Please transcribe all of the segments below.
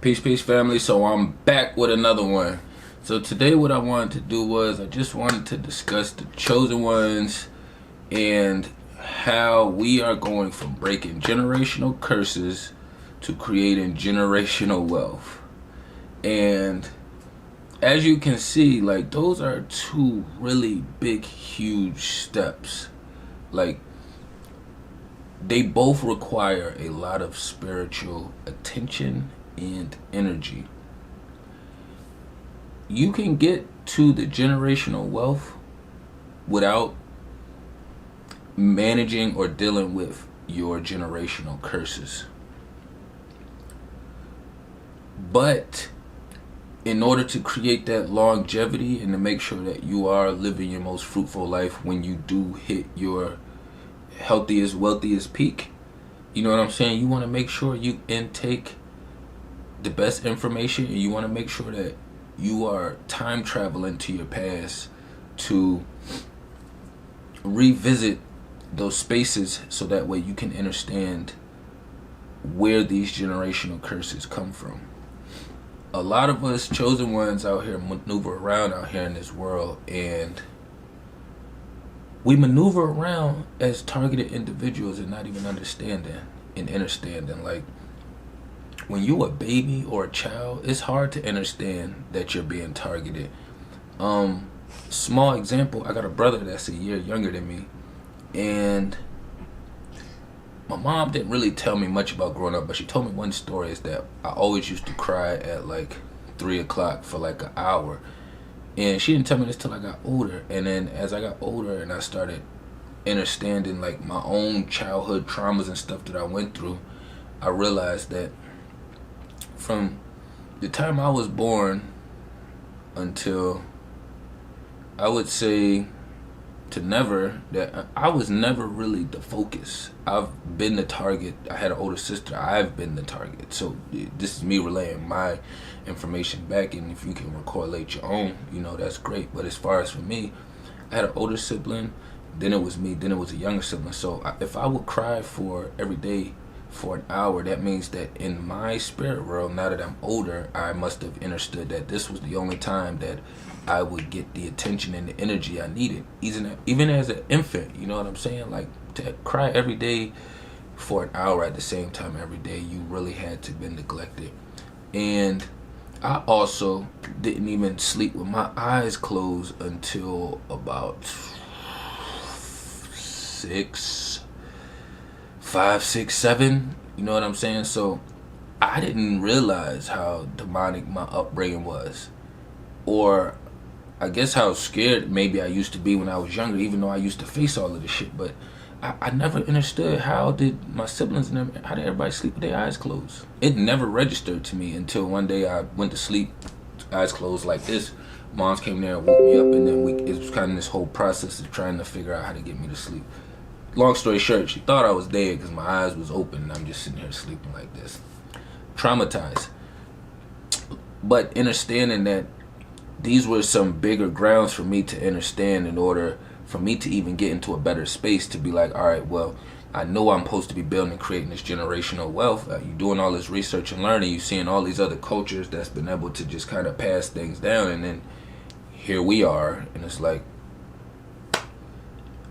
Peace, peace, family. So I'm back with another one. So today what I wanted to do was I just wanted to discuss the chosen ones and how we are going from breaking generational curses to creating generational wealth. And as you can see, like, those are two really big, huge steps. Like, they both require a lot of spiritual attention and energy. You can get to the generational wealth without managing or dealing with your generational curses. But in order to create that longevity and to make sure that you are living your most fruitful life when you do hit your healthiest, wealthiest peak, you know what I'm saying? You want to make sure you intake the best information, and you want to make sure that you are time traveling to your past to revisit those spaces so that way you can understand where these generational curses come from. A lot of us chosen ones out here maneuver around out here in this world, and we maneuver around as targeted individuals and not even understanding and understanding. Like, when you a baby or a child, it's hard to understand that you're being targeted. Small example, I got a brother that's a year younger than me, and my mom didn't really tell me much about growing up, but she told me one story is that I always used to cry at like 3 o'clock for like an hour. And she didn't tell me this till I got older. And then as I got older and I started understanding like my own childhood traumas and stuff that I went through, I realized that from the time I was born until, I would say, to never, that I was never really the focus. I've been the target. I had an older sister. I've been the target. So this is me relaying my information back, and if you can correlate your own, you know, that's great. But as far as for me, I had an older sibling, then it was me, then it was a younger sibling. So if I would cry for every day for an hour, that means that in my spirit world, now that I'm older, I must have understood that this was the only time that I would get the attention and the energy I needed. Even as an infant, you know what I'm saying? Like, to cry every day for an hour at the same time every day, you really had to be neglected. And I also didn't even sleep with my eyes closed until about 5, 6, 7, you know what I'm saying? So I didn't realize how demonic my upbringing was, or I guess how scared maybe I used to be when I was younger, even though I used to face all of this shit. But I never understood, how did my siblings and them, how did everybody sleep with their eyes closed? It never registered to me until one day I went to sleep, eyes closed like this. Moms came there and woke me up, and then it was kind of this whole process of trying to figure out how to get me to sleep. Long story short, she thought I was dead because my eyes was open and I'm just sitting here sleeping like this. Traumatized. But understanding that these were some bigger grounds for me to understand in order for me to even get into a better space to be like, all right, well, I know I'm supposed to be building and creating this generational wealth. You're doing all this research and learning. You're seeing all these other cultures that's been able to just kind of pass things down. And then here we are. And it's like,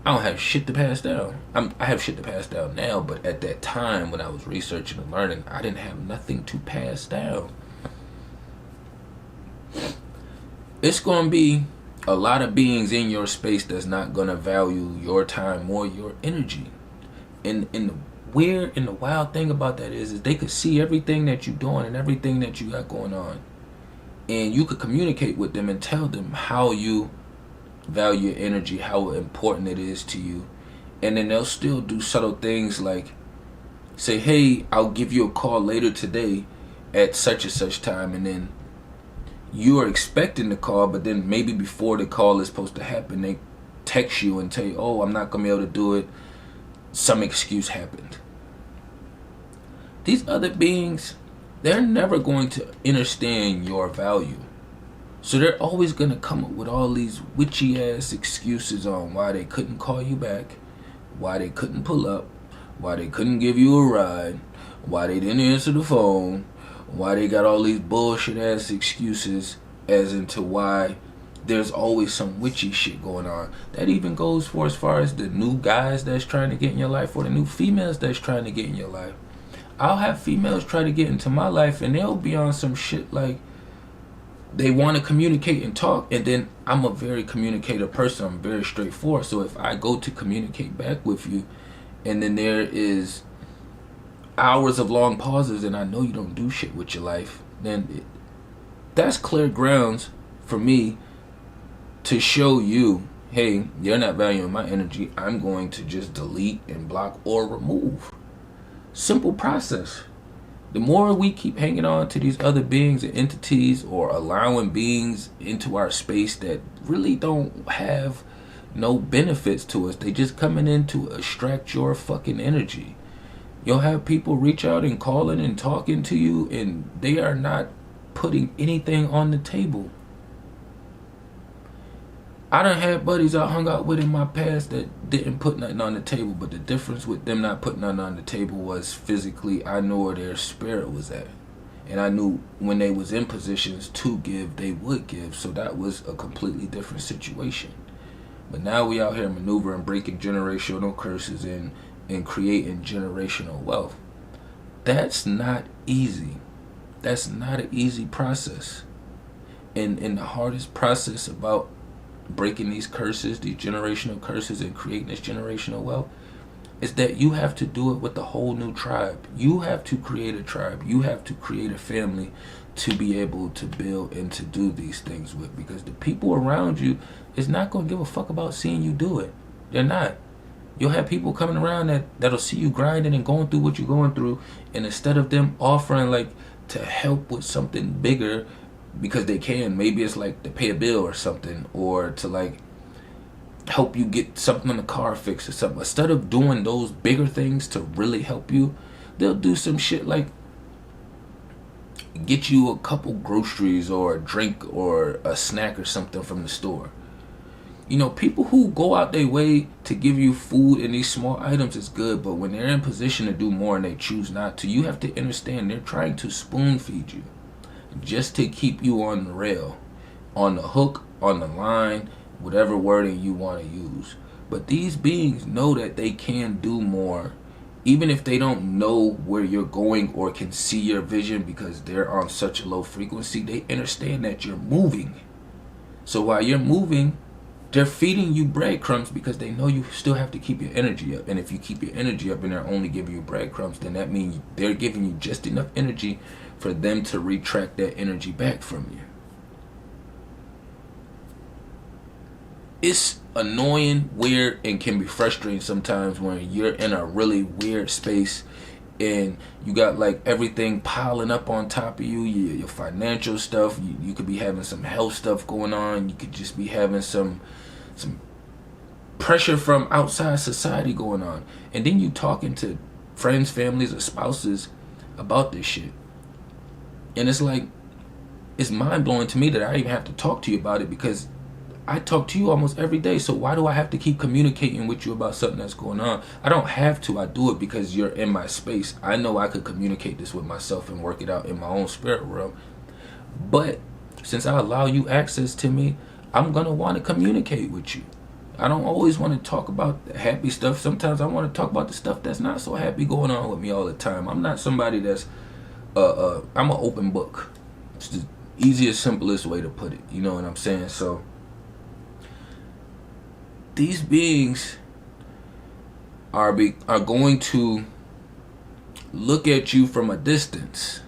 I don't have shit to pass down. I have shit to pass down now, but at that time when I was researching and learning, I didn't have nothing to pass down. It's going to be a lot of beings in your space that's not going to value your time or your energy. And the weird and the wild thing about that is they could see everything that you're doing and everything that you got going on. And you could communicate with them and tell them how you value your energy, how important it is to you. And then they'll still do subtle things like say, hey, I'll give you a call later today at such and such time. And then you are expecting the call, but then maybe before the call is supposed to happen, they text you and tell you, oh, I'm not going to be able to do it. Some excuse happened. These other beings, they're never going to understand your value. So they're always going to come up with all these witchy ass excuses on why they couldn't call you back, why they couldn't pull up, why they couldn't give you a ride, why they didn't answer the phone, why they got all these bullshit ass excuses as into why there's always some witchy shit going on. That even goes for as far as the new guys that's trying to get in your life or the new females that's trying to get in your life. I'll have females try to get into my life and they'll be on some shit like they want to communicate and talk, and then I'm a very communicative person. I'm very straightforward. So if I go to communicate back with you and then there is hours of long pauses and I know you don't do shit with your life, then that's clear grounds for me to show you, hey, you're not valuing my energy. I'm going to just delete and block or remove. Simple process. The more we keep hanging on to these other beings and entities or allowing beings into our space that really don't have no benefits to us, they just coming in to extract your fucking energy. You'll have people reach out and calling and talking to you and they are not putting anything on the table. I done had buddies I hung out with in my past that didn't put nothing on the table, but the difference with them not putting nothing on the table was physically I knew where their spirit was at. And I knew when they was in positions to give, they would give. So that was a completely different situation. But now we out here maneuvering, breaking generational curses and creating generational wealth. That's not easy. That's not an easy process. And the hardest process about breaking these curses, these generational curses, and creating this generational wealth is that you have to do it with a whole new tribe. You have to create a tribe. You have to create a family to be able to build and to do these things with, because the people around you is not going to give a fuck about seeing you do it. They're not. You'll have people coming around that'll see you grinding and going through what you're going through, and instead of them offering like to help with something bigger because they can, maybe it's like to pay a bill or something, or to like help you get something on the car fixed or something, instead of doing those bigger things to really help you, they'll do some shit like get you a couple groceries or a drink or a snack or something from the store. You know, people who go out their way to give you food and these small items is good, but when they're in position to do more and they choose not to, you have to understand they're trying to spoon feed you just to keep you on the rail, on the hook, on the line, whatever wording you want to use. But these beings know that they can do more, even if they don't know where you're going or can see your vision because they're on such a low frequency. They understand that you're moving. So while you're moving, they're feeding you breadcrumbs because they know you still have to keep your energy up. And if you keep your energy up and they're only giving you breadcrumbs, then that means they're giving you just enough energy for them to retract that energy back from you. It's annoying, weird, and can be frustrating sometimes when you're in a really weird space and you got like everything piling up on top of you, your financial stuff, you could be having some health stuff going on, you could just be having some pressure from outside society going on, and then you talking to friends, families, or spouses about this shit, and it's like, it's mind-blowing to me that I even have to talk to you about it, because I talk to you almost every day, so why do I have to keep communicating with you about something that's going on? I don't have to. I do it because you're in my space. I know I could communicate this with myself and work it out in my own spirit realm. But since I allow you access to me, I'm going to want to communicate with you. I don't always want to talk about the happy stuff. Sometimes I want to talk about the stuff that's not so happy going on with me all the time. I'm not somebody that's, I'm an open book. It's the easiest, simplest way to put it. You know what I'm saying? So these beings are going to look at you from a distance.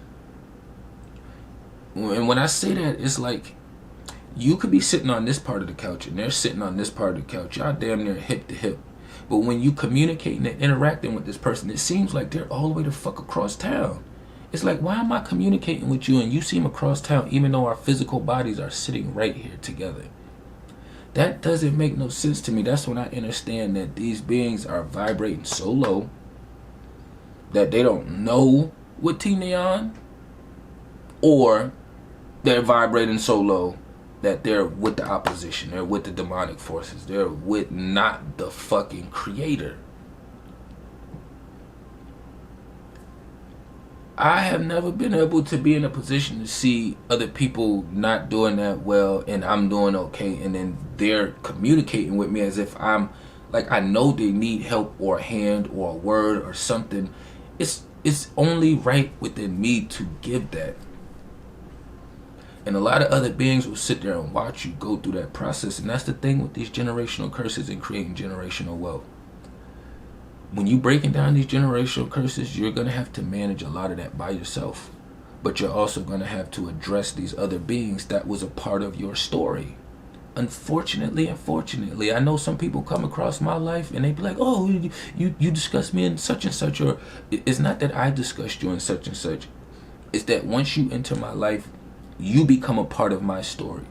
And when I say that, it's like you could be sitting on this part of the couch and they're sitting on this part of the couch. Y'all damn near hip to hip. But when you communicating and interacting with this person, it seems like they're all the way the fuck across town. It's like, why am I communicating with you and you seem across town even though our physical bodies are sitting right here together? That doesn't make no sense to me. That's when I understand that these beings are vibrating so low that they don't know what team they're on, or they're vibrating so low that they're with the opposition. They're with the demonic forces. They're with not the fucking creator. I have never been able to be in a position to see other people not doing that well and I'm doing okay, and then they're communicating with me as if I'm like, I know they need help or a hand or a word or something. It's only right within me to give that. And a lot of other beings will sit there and watch you go through that process. And that's the thing with these generational curses and creating generational wealth. When you breaking down these generational curses, you're going to have to manage a lot of that by yourself. But you're also going to have to address these other beings that was a part of your story. Unfortunately, I know some people come across my life and they be like, oh, you discussed me in such and such. Or it's not that I discussed you in such and such. It's that once you enter my life, you become a part of my story.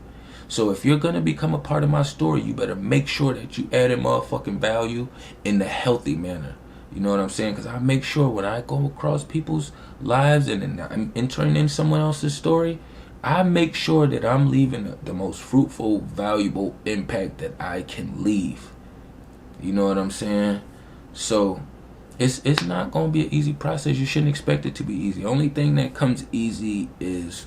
So if you're going to become a part of my story, you better make sure that you add in motherfucking value in the healthy manner. You know what I'm saying? Because I make sure when I go across people's lives and then I'm entering in someone else's story, I make sure that I'm leaving the most fruitful, valuable impact that I can leave. You know what I'm saying? So it's not going to be an easy process. You shouldn't expect it to be easy. Only thing that comes easy is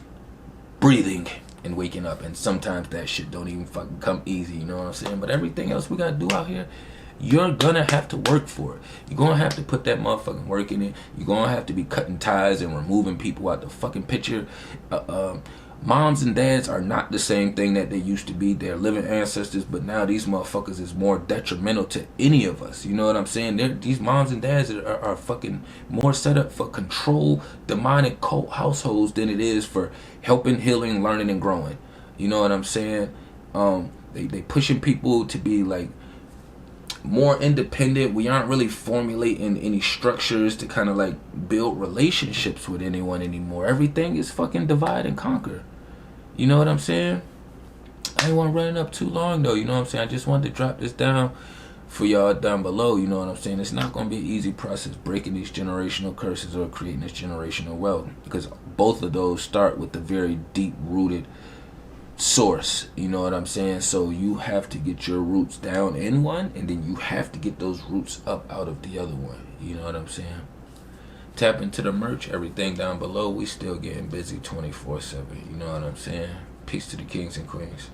breathing and waking up, and sometimes that shit don't even fucking come easy, you know what I'm saying? But everything else we gotta do out here, you're gonna have to work for it. You're gonna have to put that motherfucking work in it. You're gonna have to be cutting ties and removing people out the fucking picture. Moms and dads are not the same thing that they used to be. They're living ancestors, but now these motherfuckers is more detrimental to any of us. You know what I'm saying? These moms and dads are fucking more set up for control, demonic cult households than it is for helping, healing, learning, and growing. You know what I'm saying? They pushing people to be like more independent. We aren't really formulating any structures to kind of like build relationships with anyone anymore. Everything is fucking divide and conquer. You know what I'm saying? I ain't want to run it up too long though. You know what I'm saying? I just wanted to drop this down for y'all down below. You know what I'm saying? It's not going to be an easy process breaking these generational curses or creating this generational wealth, because both of those start with the very deep rooted source. You know what I'm saying? So you have to get your roots down in one, and then you have to get those roots up out of the other one. You know what I'm saying? Tap into the merch, everything down below. We still getting busy 24/7. You know what I'm saying? Peace to the kings and queens.